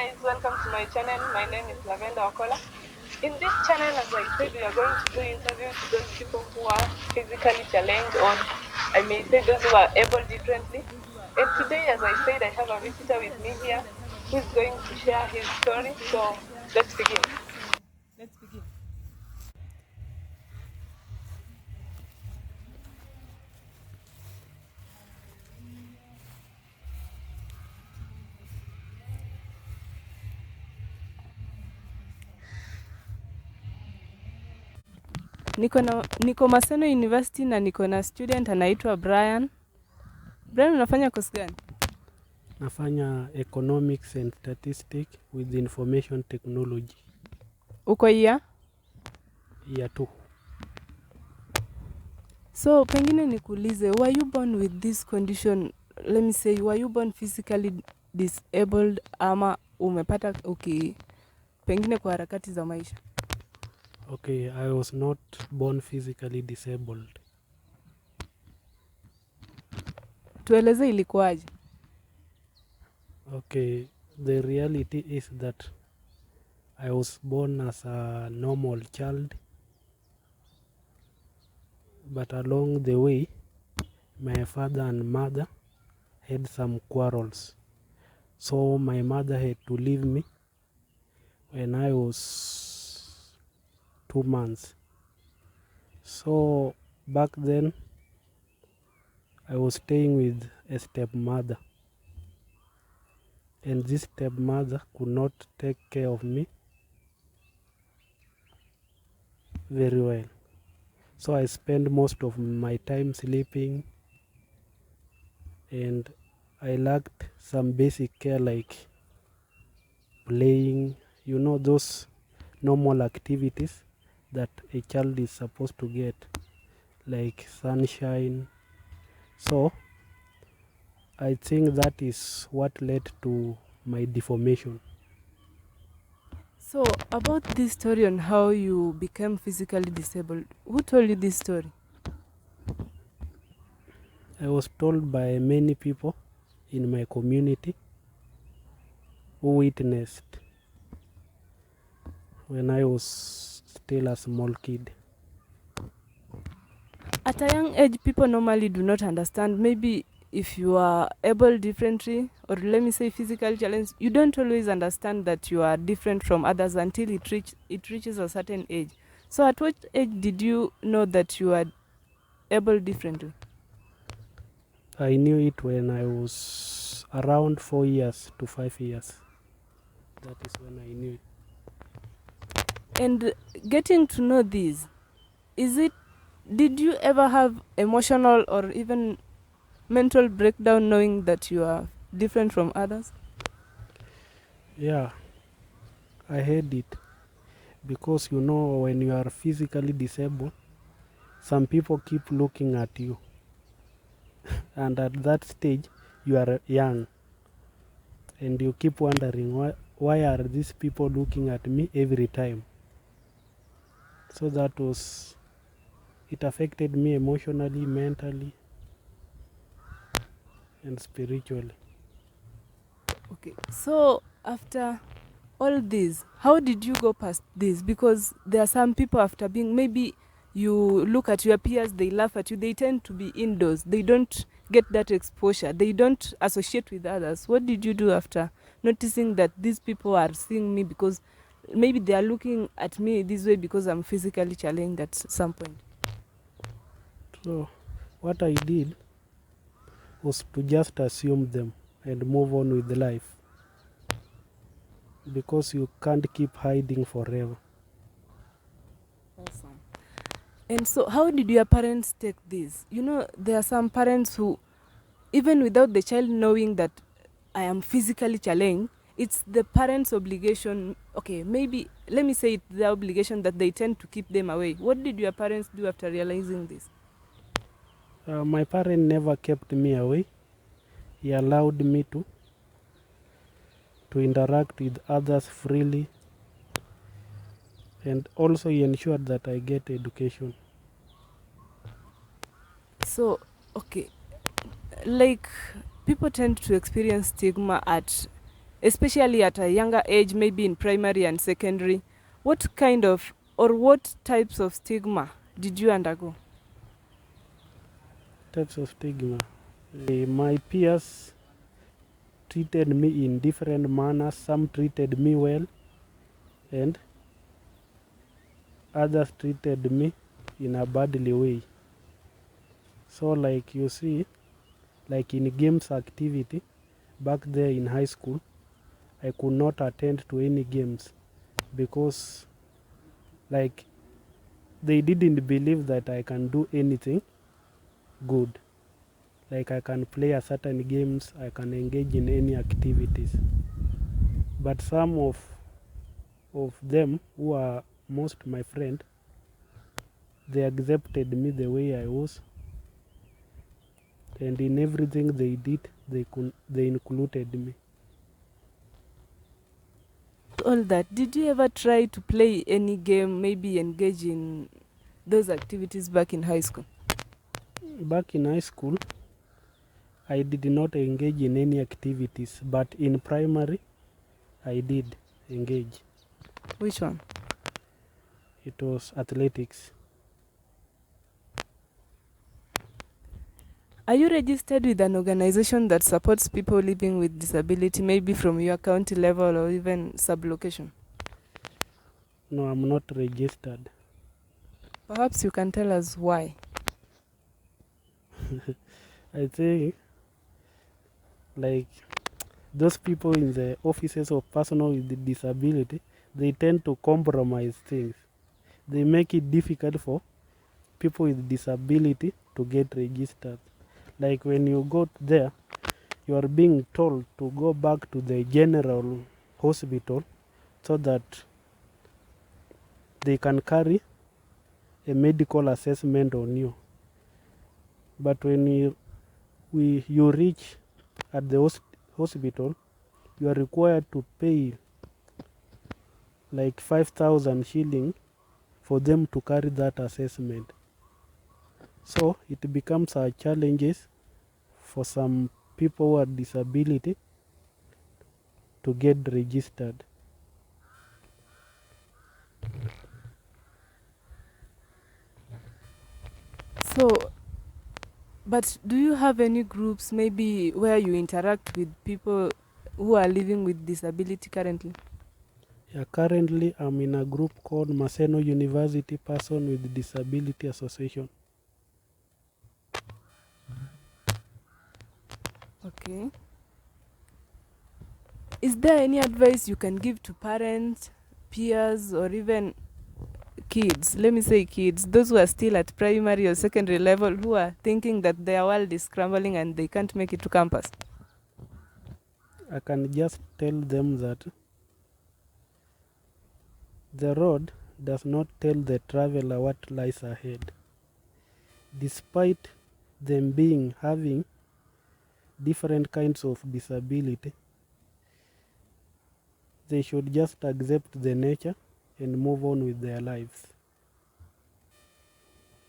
guys, welcome to my channel. My name is Lavenda Okola. In this channel, as I said, we are going to do interviews to those people who are physically challenged, or I may say those who are able differently. And today, as I said, I have a visitor with me here who is going to share his story. So let's begin. Niko Maseno University na niko na student anaitwa Brian. Brian, unafanya course gani? Nafanya economics and statistics with information technology. Uko year? Year 2. So pengine nikuulize, were you born with this condition? Let me say, were you born physically disabled ama umepata pengine kwa harakati za maisha? Okay, I was not born physically disabled. Tueleze ilikuwaje? Okay, the reality is that I was born as a normal child, but along the way, my father and mother had some quarrels. So my mother had to leave me when I was 2 months. So back then, I was staying with a stepmother, and this stepmother could not take care of me very well. So I spent most of my time sleeping, and I lacked some basic care like playing, those normal activities that a child is supposed to get, like sunshine. So I think that is what led to my deformation. So about this story on how you became physically disabled, who told you this story? I was told by many people in my community who witnessed when I was still a small kid. At a young age, people normally do not understand. Maybe if you are able differently, or let me say physically challenged, you don't always understand that you are different from others until it reaches a certain age. So at what age did you know that you are able differently? I knew it when I was around 4 years to 5 years. That is when I knew it. And getting to know this, did you ever have emotional or even mental breakdown knowing that you are different from others? Yeah, I had it because when you are physically disabled, some people keep looking at you, and at that stage you are young and you keep wondering why are these people looking at me every time. So it affected me emotionally, mentally, and spiritually. Okay, so after all this, how did you go past this? Because there are some people, after being, maybe you look at your peers, they laugh at you, they tend to be indoors, they don't get that exposure, they don't associate with others. What did you do after noticing that these people are seeing me, because maybe they are looking at me this way because I'm physically challenged at some point? So what I did was to just assume them and move on with life, because you can't keep hiding forever. Awesome. And so how did your parents take this? There are some parents who, even without the child knowing that I am physically challenged, it's the parents' obligation. Okay, maybe let me say it's their obligation that they tend to keep them away. What did your parents do after realizing this? My parent never kept me away. He allowed me to interact with others freely, and also he ensured that I get education. So, okay, like people tend to experience stigma at especially at a younger age, maybe in primary and secondary? What kind of, or what types of stigma did you undergo? Types of stigma. My peers treated me in different manners. Some treated me well, and others treated me in a badly way. So, like you see, like in games activity, back there in high school, I could not attend to any games because, like, they didn't believe that I can do anything good. Like, I can play a certain games, I can engage in any activities. But some of them who are most my friend, they accepted me the way I was, and in everything they did, they included me. All that, did you ever try to play any game, maybe engage in those activities back in high school? Back in high school, I did not engage in any activities, but in primary, I did engage. Which one? It was athletics. Are you registered with an organization that supports people living with disability, maybe from your county level or even sub-location? No, I'm not registered. Perhaps you can tell us why. I think, like, those people in the offices of personnel with disability, they tend to compromise things. They make it difficult for people with disability to get registered. Like when you go there, you are being told to go back to the general hospital so that they can carry a medical assessment on you. But when you reach at the hospital, you are required to pay like 5,000 shilling for them to carry that assessment. So it becomes a challenges for some people with disability to get registered. So, but do you have any groups maybe where you interact with people who are living with disability currently? Yeah, currently I'm in a group called Maseno University Person with Disability Association. Okay. Is there any advice you can give to parents, peers, or even kids? Let me say kids, those who are still at primary or secondary level who are thinking that their world is crumbling and they can't make it to campus. I can just tell them that the road does not tell the traveler what lies ahead. Despite them having different kinds of disability, they should just accept the nature and move on with their lives.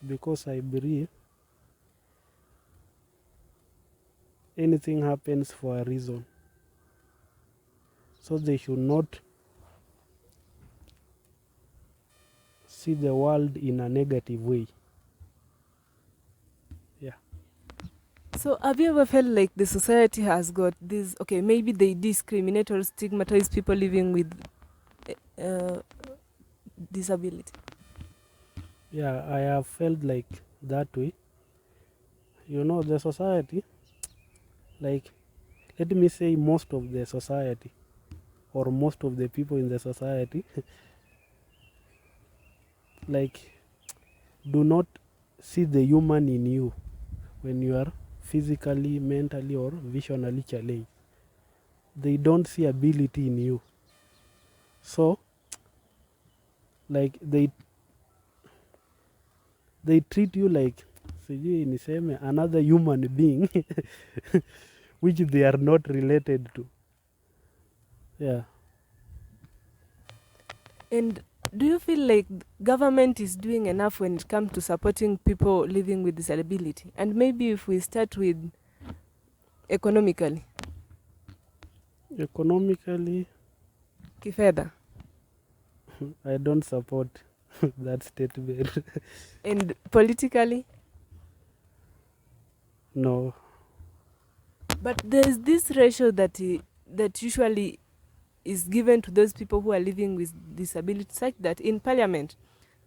Because I believe anything happens for a reason. So they should not see the world in a negative way. Yeah. So have you ever felt like the society has got this, okay, maybe they discriminate or stigmatize people living with uh, disability? Yeah, I have felt like that way. You know, the society, like, let me say most of the society or most of the people in the society, like, do not see the human in you when you are physically, mentally, or visually challenged. They don't see ability in you. So, like, they treat you like sijui niseme another human being which they are not related to. Yeah. And do you feel like government is doing enough when it comes to supporting people living with disability? And maybe if we start with economically. Economically, Kifedha. I don't support that statement. And politically? No. But there's this ratio that usually is given to those people who are living with disability, such that in parliament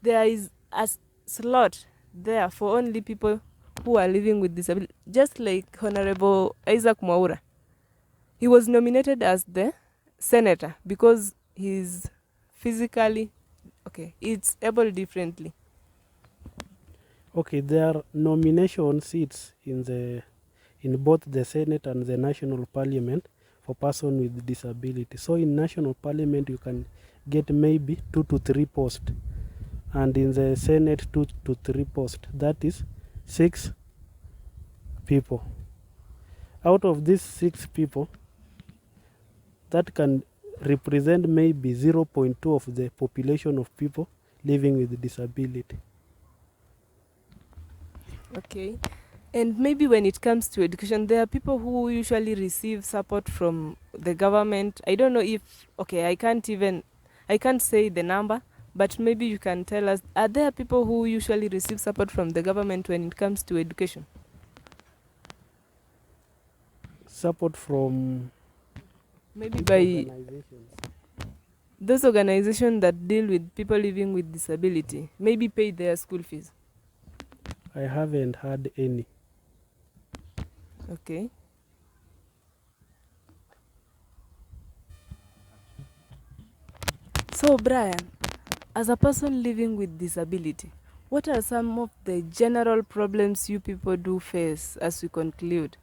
there is a slot there for only people who are living with disability. Just like Honorable Isaac Mwaura, he was nominated as the senator because he's physically it's able differently. Okay, there are nomination seats in both the Senate and the National Parliament for person with disability. So in National Parliament you can get maybe 2 to 3 posts, and in the Senate 2 to 3 posts. That is 6 people. Out of these 6 people, that can represent maybe 0.2 of the population of people living with disability. Okay. And maybe when it comes to education, there are people who usually receive support from the government. I don't know if, I can't say the number, but maybe you can tell us, are there people who usually receive support from the government when it comes to education? Support from Maybe by organizations. those organizations that deal with people living with disability, maybe pay their school fees. I haven't had any. Okay. So, Brian, as a person living with disability, what are some of the general problems you people do face as we conclude?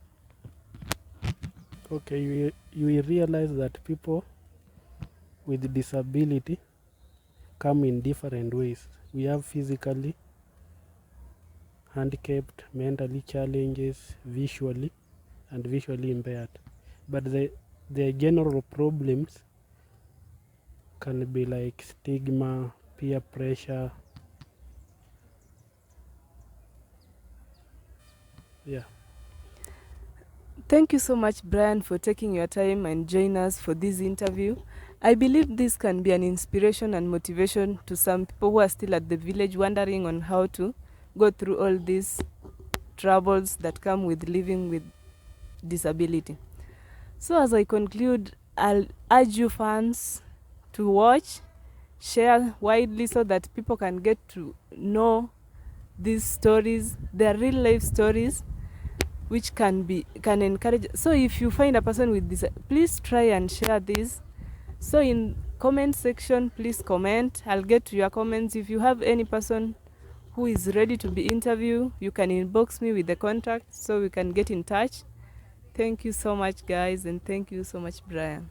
Okay, you will realize that people with disability come in different ways. We have physically handicapped, mentally challenges, visually, and visually impaired. But the general problems can be like stigma, peer pressure. Yeah. Thank you so much, Brian, for taking your time and join us for this interview. I believe this can be an inspiration and motivation to some people who are still at the village wondering on how to go through all these troubles that come with living with disability. So as I conclude, I'll urge you fans to watch, share widely so that people can get to know these stories, their real life stories, which can encourage. So if you find a person with this, please try and share this. So in comment section, please comment. I'll get to your comments. If you have any person who is ready to be interviewed, you can inbox me with the contact so we can get in touch. Thank you so much, guys, and thank you so much, Brian.